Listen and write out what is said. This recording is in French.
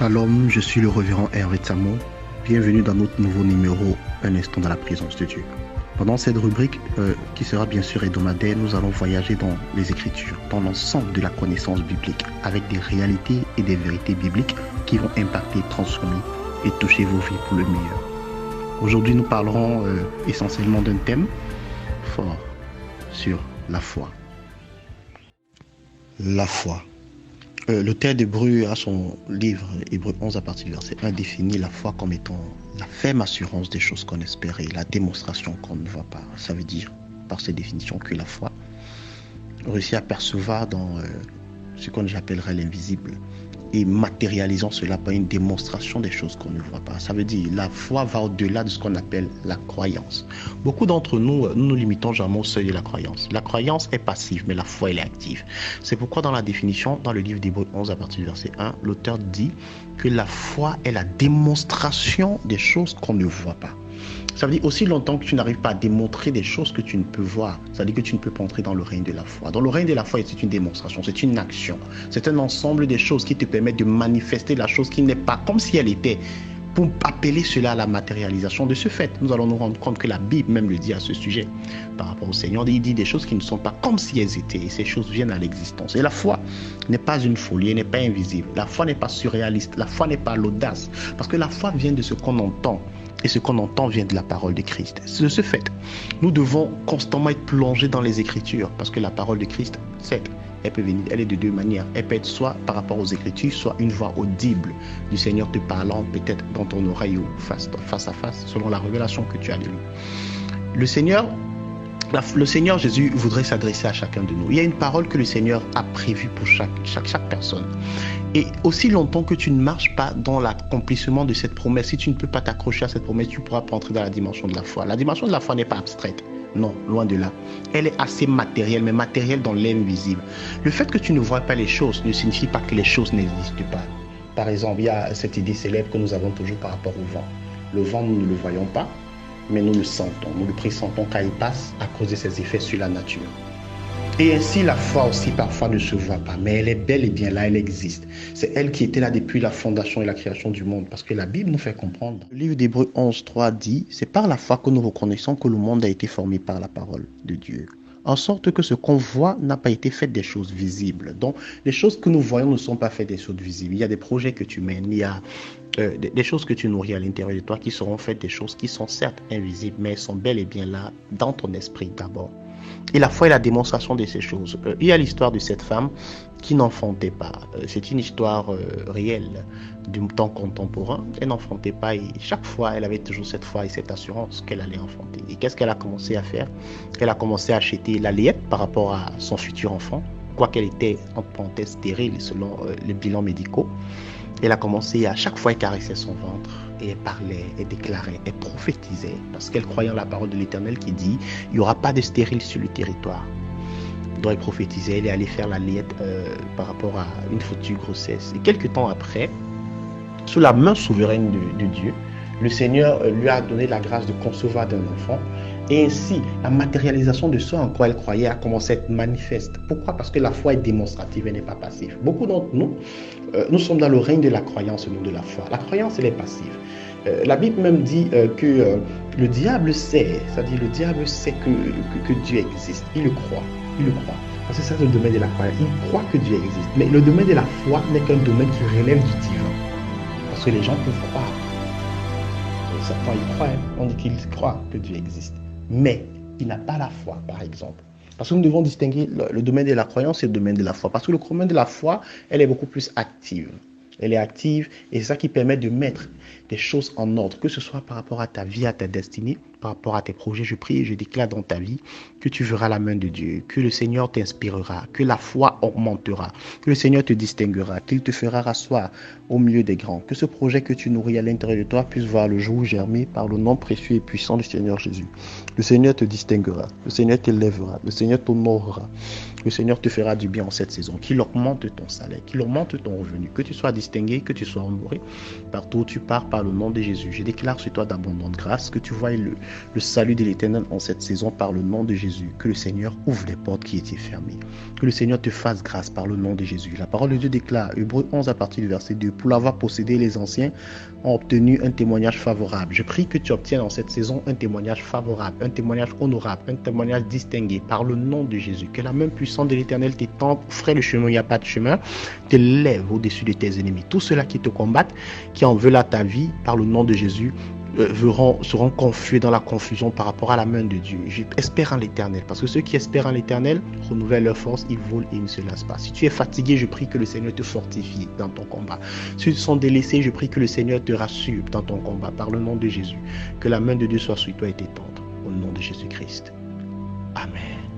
Shalom, je suis le révérend Hervé Tsamo. Bienvenue dans notre nouveau numéro Un instant dans la présence de Dieu. Pendant cette rubrique, qui sera bien sûr hebdomadaire, nous allons voyager dans les Écritures, dans l'ensemble de la connaissance biblique, avec des réalités et des vérités bibliques qui vont impacter, transformer et toucher vos vies pour le meilleur. Aujourd'hui, nous parlerons essentiellement d'un thème fort sur la foi. La foi. L'auteur d'Hébreux, à son livre Hébreux 11 à partir du verset 1, définit la foi comme étant la ferme assurance des choses qu'on espère et la démonstration qu'on ne voit pas. Ça veut dire, par cette définition, que la foi réussit à percevoir dans ce qu'on appellerait l'invisible et matérialisant cela par une démonstration des choses qu'on ne voit pas. Ça veut dire la foi va au-delà de ce qu'on appelle la croyance. Beaucoup d'entre nous, nous limitons jamais au seuil de la croyance. La croyance est passive, mais la foi, elle est active. C'est pourquoi dans la définition, dans le livre d'Hébreux 11 à partir du verset 1, l'auteur dit que la foi est la démonstration des choses qu'on ne voit pas. Ça veut dire aussi longtemps que tu n'arrives pas à démontrer des choses que tu ne peux voir, ça veut dire que tu ne peux pas entrer dans le règne de la foi. Dans le règne de la foi, c'est une démonstration, c'est une action. C'est un ensemble de choses qui te permettent de manifester la chose qui n'est pas comme si elle était, pour appeler cela à la matérialisation. De ce fait, nous allons nous rendre compte que la Bible même le dit à ce sujet. Par rapport au Seigneur, il dit des choses qui ne sont pas comme si elles étaient, et ces choses viennent à l'existence. Et la foi n'est pas une folie, elle n'est pas invisible. La foi n'est pas surréaliste, la foi n'est pas l'audace, parce que la foi vient de ce qu'on entend. Et ce qu'on entend vient de la parole de Christ. De ce fait, nous devons constamment être plongés dans les Écritures, parce que la parole de Christ, certes, elle peut venir, elle est de deux manières. Elle peut être soit par rapport aux Écritures, soit une voix audible du Seigneur te parlant, peut-être dans ton oreille ou face à face, selon la révélation que tu as de lui. Le Seigneur Jésus voudrait s'adresser à chacun de nous. Il y a une parole que le Seigneur a prévue pour chaque personne. Et aussi longtemps que tu ne marches pas dans l'accomplissement de cette promesse, si tu ne peux pas t'accrocher à cette promesse, tu ne pourras pas entrer dans la dimension de la foi. La dimension de la foi n'est pas abstraite. Non, loin de là. Elle est assez matérielle, mais matérielle dans l'invisible. Le fait que tu ne vois pas les choses ne signifie pas que les choses n'existent pas. Par exemple, il y a cette idée célèbre que nous avons toujours par rapport au vent. Le vent, nous ne le voyons pas, mais nous le sentons. Nous le pressentons quand il passe à cause de ses effets sur la nature. Et ainsi, la foi aussi parfois ne se voit pas, mais elle est bel et bien là, elle existe. C'est elle qui était là depuis la fondation et la création du monde, parce que la Bible nous fait comprendre. Le livre d'Hébreux 11, 3 dit, c'est par la foi que nous reconnaissons que le monde a été formé par la parole de Dieu. En sorte que ce qu'on voit n'a pas été fait des choses visibles. Donc, les choses que nous voyons ne sont pas faites des choses visibles. Il y a des projets que tu mènes, il y a des choses que tu nourris à l'intérieur de toi qui seront faites des choses qui sont certes invisibles, mais elles sont bel et bien là, dans ton esprit d'abord. Et la foi est la démonstration de ces choses. Il y a l'histoire de cette femme qui n'enfantait pas. C'est une histoire réelle du temps contemporain. Elle n'enfantait pas et chaque fois, elle avait toujours cette foi et cette assurance qu'elle allait enfanter. Et qu'est-ce qu'elle a commencé à faire? Elle a commencé à acheter la layette par rapport à son futur enfant, quoiqu'elle était en parenthèse stérile selon les bilans médicaux. Elle a commencé à chaque fois elle caressait son ventre et elle parlait, elle déclarait, elle prophétisait parce qu'elle croyait en la parole de l'Éternel qui dit il n'y aura pas de stérile sur le territoire. Donc elle prophétisait, elle est allée faire la layette par rapport à une future grossesse. Et quelques temps après, sous la main souveraine de Dieu, le Seigneur lui a donné la grâce de concevoir d'un enfant. Et ainsi, la matérialisation de ce en quoi elle croyait a commencé à être manifeste. Pourquoi? Parce que la foi est démonstrative, elle n'est pas passive. Beaucoup d'entre nous, nous sommes dans le règne de la croyance et non de la foi. La croyance, elle est passive. La Bible même dit que le diable sait, c'est-à-dire le diable sait que Dieu existe. Il le croit. Il le croit. Parce que c'est le domaine de la croyance. Il croit que Dieu existe. Mais le domaine de la foi n'est qu'un domaine qui relève du divin. Parce que les gens peuvent croire. Certains y croient. On dit qu'ils croient que Dieu existe. Mais il n'a pas la foi, par exemple. Parce que nous devons distinguer le domaine de la croyance et le domaine de la foi. Parce que le domaine de la foi, elle est beaucoup plus active. Elle est active et c'est ça qui permet de mettre des choses en ordre, que ce soit par rapport à ta vie, à ta destinée, par rapport à tes projets. Je prie et je déclare dans ta vie que tu verras la main de Dieu, que le Seigneur t'inspirera, que la foi augmentera, que le Seigneur te distinguera, qu'il te fera rasseoir au milieu des grands, que ce projet que tu nourris à l'intérieur de toi puisse voir le jour germer par le nom précieux et puissant du Seigneur Jésus. Le Seigneur te distinguera, le Seigneur t'élèvera, le Seigneur t'honorera, le Seigneur te fera du bien en cette saison, qu'il augmente ton salaire, qu'il augmente ton revenu, que tu sois distingué, que tu sois honoré partout où tu pars par le nom de Jésus. Je déclare sur toi d'abondante grâce, que tu vois le salut de l'Éternel en cette saison par le nom de Jésus. Que le Seigneur ouvre les portes qui étaient fermées. Que le Seigneur te fasse grâce par le nom de Jésus. La parole de Dieu déclare, Hébreux 11 à partir du verset 2, pour l'avoir possédé, les anciens ont obtenu un témoignage favorable. Je prie que tu obtiennes en cette saison un témoignage favorable, un témoignage honorable, un témoignage distingué par le nom de Jésus. Que la main puissante de l'Éternel t'étende, fraie le chemin, il n'y a pas de chemin, te lève au-dessus de tes ennemis. Tous ceux-là qui te combattent, qui en veulent à ta vie, par le nom de Jésus, seront confus dans la confusion par rapport à la main de Dieu. J'espère en l'Éternel, parce que ceux qui espèrent en l'Éternel renouvellent leur force, ils volent et ils ne se lassent pas. Si tu es fatigué, je prie que le Seigneur te fortifie dans ton combat. Si tu sont délaissés, je prie que le Seigneur te rassure dans ton combat par le nom de Jésus. Que la main de Dieu soit sur toi et t'étende. Au nom de Jésus-Christ. Amen.